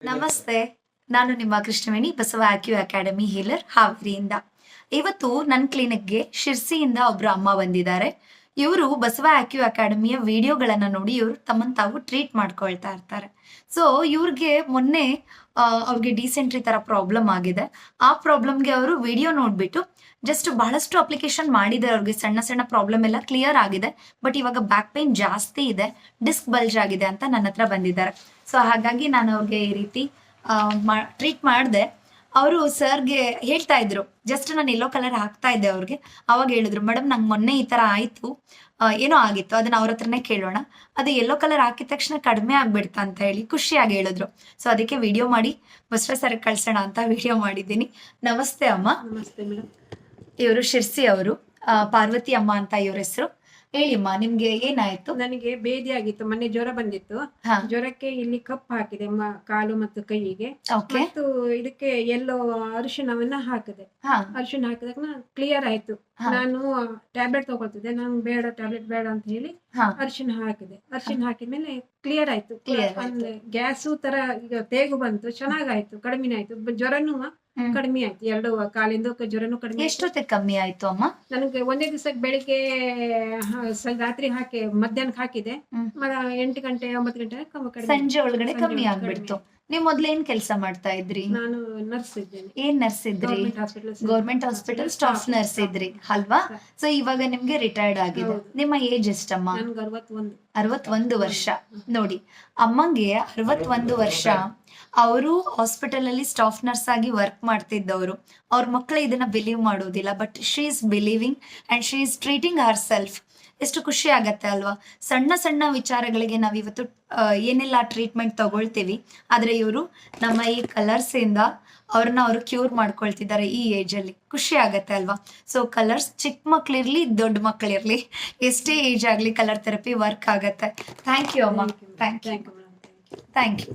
ನಮಸ್ತೆ. ನಾನು ನಿಮ್ಮ ಕೃಷ್ಣವೇಣಿ ಬಸವ ಆಕ್ಯೂ ಅಕಾಡೆಮಿ ಹೀಲರ್ ಹಾವೇರಿಯಿಂದ. ಇವತ್ತು ನನ್ನ ಕ್ಲಿನಿಕ್‌ಗೆ ಶಿರ್ಸಿಯಿಂದ ಒಬ್ರು ಅಮ್ಮ ಬಂದಿದ್ದಾರೆ. ಇವರು ಬಸವ ಆಕ್ಯೂ ಅಕಾಡೆಮಿಯ ವಿಡಿಯೋಗಳನ್ನ ನೋಡಿ ಇವರು ತಮ್ಮನ್ನ ತಾವು ಟ್ರೀಟ್ ಮಾಡ್ಕೊಳ್ತಾ ಇರ್ತಾರೆ. ಸೊ ಇವ್ರಿಗೆ ಮೊನ್ನೆ ಅವ್ರಿಗೆ ಡಿಸೆಂಟ್ರಿ ತರ ಪ್ರಾಬ್ಲಮ್ ಆಗಿದೆ. ಆ ಪ್ರಾಬ್ಲಮ್‌ಗೆ ಅವರು ವಿಡಿಯೋ ನೋಡ್ಬಿಟ್ಟು ಜಸ್ಟ್ ಬಹಳಷ್ಟು ಅಪ್ಲಿಕೇಶನ್ ಮಾಡಿದ್ದಾರೆ. ಅವ್ರಿಗೆ ಸಣ್ಣ ಸಣ್ಣ ಪ್ರಾಬ್ಲಮ್ ಎಲ್ಲ ಕ್ಲಿಯರ್ ಆಗಿದೆ. ಬಟ್ ಇವಾಗ ಬ್ಯಾಕ್ ಪೇನ್ ಜಾಸ್ತಿ ಇದೆ, ಡಿಸ್ಕ್ ಬಲ್ಜ್ ಆಗಿದೆ ಅಂತ ನನ್ನ ಹತ್ರ ಬಂದಿದ್ದಾರೆ. ಸೊ ಹಾಗಾಗಿ ನಾನು ಅವ್ರಿಗೆ ಈ ರೀತಿ ಟ್ರೀಟ್ ಮಾಡಿದೆ. ಅವರು ಸರ್ಗೆ ಹೇಳ್ತಾ ಇದ್ರು, ಜಸ್ಟ್ ನಾನು ಯೆಲ್ಲೋ ಕಲರ್ ಹಾಕ್ತಾ ಇದ್ದೆ ಅವ್ರಿಗೆ. ಅವಾಗ ಹೇಳಿದ್ರು, ಮೇಡಮ್ ನಂಗೆ ಮೊನ್ನೆ ಈ ತರ ಆಯ್ತು, ಏನೋ ಆಗಿತ್ತು, ಅದನ್ನ ಅವ್ರ ಹತ್ರನೇ ಕೇಳೋಣ, ಅದು ಯೆಲ್ಲೋ ಕಲರ್ ಹಾಕಿದ ತಕ್ಷಣ ಕಡಿಮೆ ಆಗ್ಬಿಡ್ತಾ ಅಂತ ಹೇಳಿ ಖುಷಿಯಾಗಿ ಹೇಳಿದ್ರು. ಸೊ ಅದಕ್ಕೆ ವಿಡಿಯೋ ಮಾಡಿ ಬಸವ ಸರ್ ಕಳ್ಸೋಣ ಅಂತ ವಿಡಿಯೋ ಮಾಡಿದ್ದೀನಿ. ನಮಸ್ತೆ ಅಮ್ಮ. ನಮಸ್ತೆ ಮೇಡಮ್. ಇವರು ಶಿರ್ಸಿ ಅವರು, ಪಾರ್ವತಿ ಅಮ್ಮ ಅಂತ ಇವ್ರ ಹೆಸರು. ಹೇಳಿಮ್ಮ, ನಿಮ್ಗೆ ಏನಾಯ್ತು? ನನಗೆ ಬೇದಿ ಆಗಿತ್ತು, ಮೊನ್ನೆ ಜ್ವರ ಬಂದಿತ್ತು. ಹಾ. ಜ್ವರಕ್ಕೆ ಇಲ್ಲಿ ಕಪ್ ಹಾಕಿದೆ ಕಾಲು ಮತ್ತು ಕೈಯಿಗೆ. ಓಕೆ. ಮತ್ತು ಇದಕ್ಕೆ ಎಲ್ಲೋ ಅರಿಶಿಣವನ್ನ ಹಾಕಿದೆ. ಹಾ. ಅರಿಶಿಣ ಹಾಕಿದಾಗ ಕ್ಲಿಯರ್ ಆಯ್ತು. ಹಾ. ನಾನು ಟ್ಯಾಬ್ಲೆಟ್ ತಗೊಳ್ತಿದ್ದೆ, ನಂಗೆ ಬೇಡ ಟ್ಯಾಬ್ಲೆಟ್ ಬೇಡ ಅಂತ ಹೇಳಿ ಹಾ. ಅರಿಶಿಣ ಹಾಕಿದೆ. ಅರಿಶಿಣ ಹಾಕಿದ್ಮೇಲೆ ಕ್ಲಿಯರ್ ಆಯ್ತು. Clear ಆಯ್ತು. ಅಂದ್ರೆ ಗ್ಯಾಸು ತರ ಈಗ ತೇಗು ಬಂತು, ಚೆನ್ನಾಗಾಯ್ತು, ಕಡಿಮೆ ಆಯ್ತು. ಜ್ವರನು ಹ್ಮ್. ಕಡಿಮೆ ಆಯ್ತು. ಎರಡು ಕಾಲಿಂದ ಜ್ವರನು ಕಡಿಮೆ ಆಯ್ತು. ಎಷ್ಟೊತ್ತಿಗೆ ಕಮ್ಮಿ ಆಯ್ತು ಅಮ್ಮ? ನನಗೆ ಒಂದೇ ದಿವಸಕ್ಕೆ ಬೆಳಿಗ್ಗೆ ರಾತ್ರಿ ಹಾಕಿ ಮಧ್ಯಾಹ್ನಕ್ಕೆ ಹಾಕಿದೆ. ಹ್ಮ್. 8 ಗಂಟೆ 9 ಗಂಟೆ ಕಡಿಮೆ. ಸಂಜೆ ಒಳಗಡೆ ಸಂಜೆ ಕಮ್ಮಿ ಒಳಗಡೆ ಆಗ್ಬಿಡ್ತು. ಕಡಿಮೆ. ನೀವ್ ಮೊದ್ಲು ಏನ್ ಕೆಲಸ ಮಾಡ್ತಾ ಇದ್ರಿ? ನಾನು ನರ್ಸ್ ಇದ್ದೇನೆ. ಏನ್ ನರ್ಸ್ ಇದ್ರಿ? Government hospital. Government hospital staff nurse ಇದ್ರಿ ಅಲ್ವಾ? ಸೊ ಇವಾಗ ನಿಮ್ಗೆ ರಿಟೈರ್ಡ್ ಆಗಿದೆ. ಹೌದು. ನಿಮ್ಮ ಏಜ್ ಎಷ್ಟಮ್ಮ? ನನ್ಗೆ 61. 61 ವರ್ಷ. ನೋಡಿ, ಅಮ್ಮಂಗೆ 61 ವರ್ಷ. ಅವರು ಹಾಸ್ಪಿಟಲ್ ಅಲ್ಲಿ ಸ್ಟಾಫ್ ನರ್ಸ್ ಆಗಿ ವರ್ಕ್ ಮಾಡ್ತಿದ್ದವರು. ಅವ್ರ ಮಕ್ಕಳು ಇದನ್ನ ಬಿಲೀವ್ ಮಾಡೋದಿಲ್ಲ, but she is believing and she is treating Har self. ಎಷ್ಟು ಖುಷಿ ಆಗತ್ತೆ ಅಲ್ವಾ? ಸಣ್ಣ ಸಣ್ಣ ವಿಚಾರಗಳಿಗೆ ನಾವಿವತ್ತು ಏನೆಲ್ಲ ಟ್ರೀಟ್ಮೆಂಟ್ ತಗೊಳ್ತೀವಿ, ಆದ್ರೆ ಇವರು ನಮ್ಮ ಈ ಕಲರ್ಸ್ ಇಂದ ಅವ್ರನ್ನ ಅವರು ಕ್ಯೂರ್ ಮಾಡ್ಕೊಳ್ತಿದ್ದಾರೆ ಈ ಏಜ್ ಅಲ್ಲಿ. ಖುಷಿ ಆಗತ್ತೆ ಅಲ್ವಾ? ಸೊ ಕಲರ್ಸ್ ಚಿಕ್ಕ ಮಕ್ಳಿರ್ಲಿ ದೊಡ್ಡ ಮಕ್ಳಿರ್ಲಿ, ಎಷ್ಟೇ ಏಜ್ ಆಗ್ಲಿ ಕಲರ್ ಥೆರಪಿ ವರ್ಕ್ ಆಗತ್ತೆ. ಥ್ಯಾಂಕ್ ಯು ಅಮ್ಮ. Thank you. Thank you madam. Thank you.